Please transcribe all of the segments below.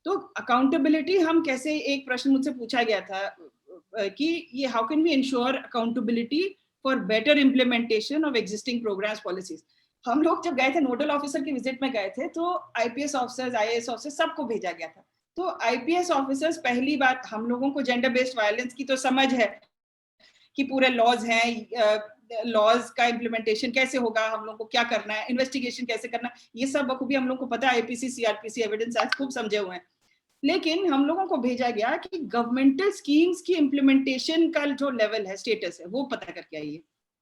तो अकाउंटेबिलिटी हम कैसे, एक प्रश्न मुझसे पूछा गया था कि ये how can we ensure accountability for better implementation of existing programmes policies. हम लोग जब गए थे नोडल ऑफिसर की विजिट में गए थे, तो आईपीएस ऑफिसर्स, आईएएस ऑफिसर्स सबको भेजा गया था। तो आईपीएस ऑफिसर्स, पहली बात, हम लोगों को जेंडर बेस्ड वायलेंस की तो समझ है कि पूरे लॉज हैं, लॉज का इम्प्लीमेंटेशन कैसे होगा, हम लोग को क्या करना है, इन्वेस्टिगेशन कैसे करना है, ये सब बखूबी हम लोग को पता है। आईपीसी, सीआरपीसी, एविडेंस एक्ट खूब समझे हुए हैं। लेकिन हम लोगों को भेजा गया कि गवर्नमेंटल स्कीम्स की इम्प्लीमेंटेशन का जो लेवल है, स्टेटस है, वो पता करके आइए,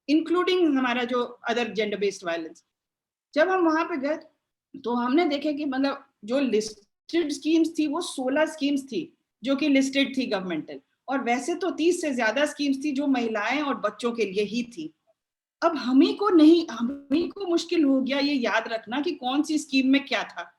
इंक्लूडिंग हमारा जो अदर जेंडर बेस्ड वायलेंस। जब हम वहां पे गए तो हमने देखे कि मतलब जो लिस्टेड स्कीम्स थी वो 16 स्कीम्स थी जो कि लिस्टेड थी गवर्नमेंटल, और वैसे तो 30 से ज्यादा स्कीम्स थी जो महिलाएं और बच्चों के लिए ही थी। अब हमें को मुश्किल हो गया ये याद रखना कि कौन सी स्कीम में क्या था,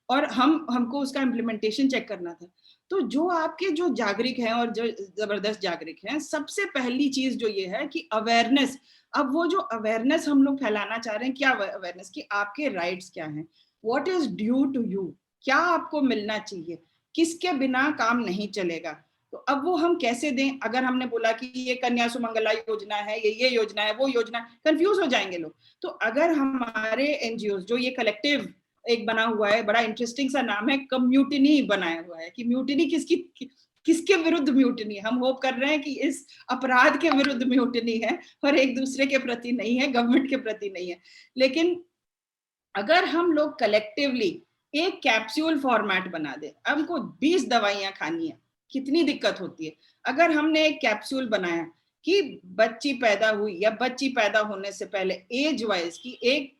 और हमको उसका इम्प्लीमेंटेशन चेक करना था। तो जो आपके जो जागरिक हैं और जो जबरदस्त जागरिक हैं, सबसे पहली चीज जो ये है कि अवेयरनेस। अब वो जो अवेयरनेस हम लोग फैलाना चाह रहे हैं, क्या अवेयरनेस कि आपके राइट्स क्या हैं, what is due to you, क्या आपको मिलना चाहिए, किसके बिना काम नहीं चलेगा। तो अब वो हम कैसे दें? अगर हमने बोला कि ये कन्या सुमंगला योजना है, ये योजना है, वो योजना, कंफ्यूज हो जाएंगे लोग। तो अगर हमारे एनजीओ जो ये कलेक्टिव एक बना हुआ है, बड़ा इंटरेस्टिंग सा नाम है, कम्यूटिनी बनाया हुआ है, कि म्यूटिनी किसके विरुद्ध म्यूटिनी। हम होप कर रहे हैं कि इस अपराध के विरुद्ध म्यूटिनी है, और एक दूसरे के प्रति नहीं है, गवर्नमेंट के प्रति नहीं है। लेकिन अगर हम लोग कलेक्टिवली एक कैप्सूल फॉर्मेट बना दे, हमको 20 दवाइयां खानी है, कितनी दिक्कत होती है। अगर हमने एक कैप्सूल बनाया कि बच्ची पैदा हुई या बच्ची पैदा होने से पहले एज वाइज की एक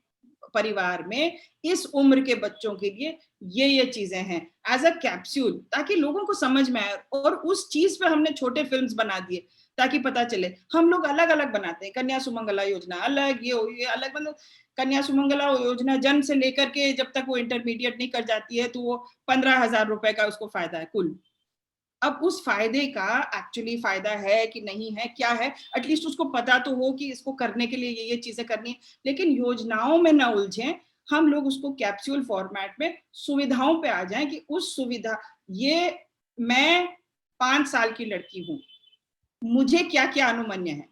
परिवार में इस उम्र के बच्चों के लिए ये चीजें हैं एज अ कैप्सूल, ताकि लोगों को समझ में आए। और उस चीज पे हमने छोटे फिल्म्स बना दिए ताकि पता चले। हम लोग अलग अलग बनाते हैं, कन्या सुमंगला योजना अलग, ये अलग, मतलब कन्या सुमंगला योजना जन्म से लेकर के जब तक वो इंटरमीडिएट नहीं कर जाती है तो वो 15,000 रुपए का उसको फायदा है कुल। अब उस फायदे का एक्चुअली फायदा है कि नहीं है, क्या है, एटलीस्ट उसको पता तो हो कि इसको करने के लिए ये चीजें करनी है। लेकिन योजनाओं में ना उलझें, हम लोग उसको कैप्सूल फॉर्मेट में सुविधाओं पे आ जाएं कि उस सुविधा, ये मैं 5 साल की लड़की हूं, मुझे क्या क्या अनुमन्य है।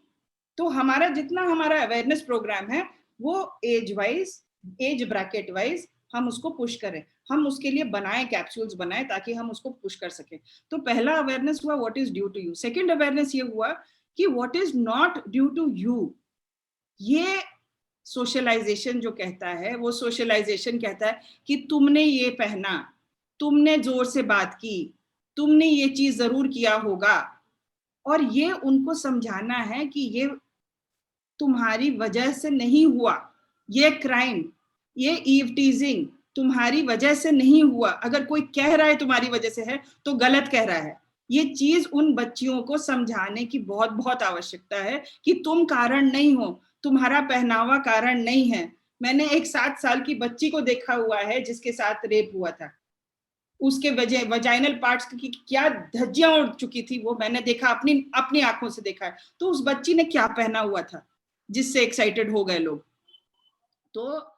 तो हमारा अवेयरनेस प्रोग्राम है वो age wise, age bracket wise हम उसको पुश करें, हम उसके लिए बनाए कैप्सूल्स बनाए ताकि हम उसको पुश कर सकें। तो पहला अवेयरनेस हुआ what is due to you. Second awareness ये हुआ कि what is not due to you. ये सोशलाइजेशन जो कहता है, वो सोशलाइजेशन कहता है कि तुमने ये पहना, तुमने जोर से बात की, तुमने ये चीज जरूर किया होगा, और ये उनको समझाना है कि ये तुम्हारी वजह से नहीं हुआ, ये क्राइम, ये ईव टीजिंग तुम्हारी वजह से नहीं हुआ। अगर कोई कह रहा है तुम्हारी वजह से है तो गलत कह रहा है। ये चीज उन बच्चियों को समझाने की बहुत बहुत आवश्यकता है कि तुम कारण नहीं हो, तुम्हारा पहनावा कारण नहीं है। मैंने एक 7 साल की बच्ची को देखा हुआ है जिसके साथ रेप हुआ था, उसके वजाइनल पार्ट्स की क्या धज्जियां उड़ चुकी थी, वो मैंने देखा, अपनी अपनी आंखों से देखा है। तो उस बच्ची ने क्या पहना हुआ था जिससे एक्साइटेड हो गए लोग। तो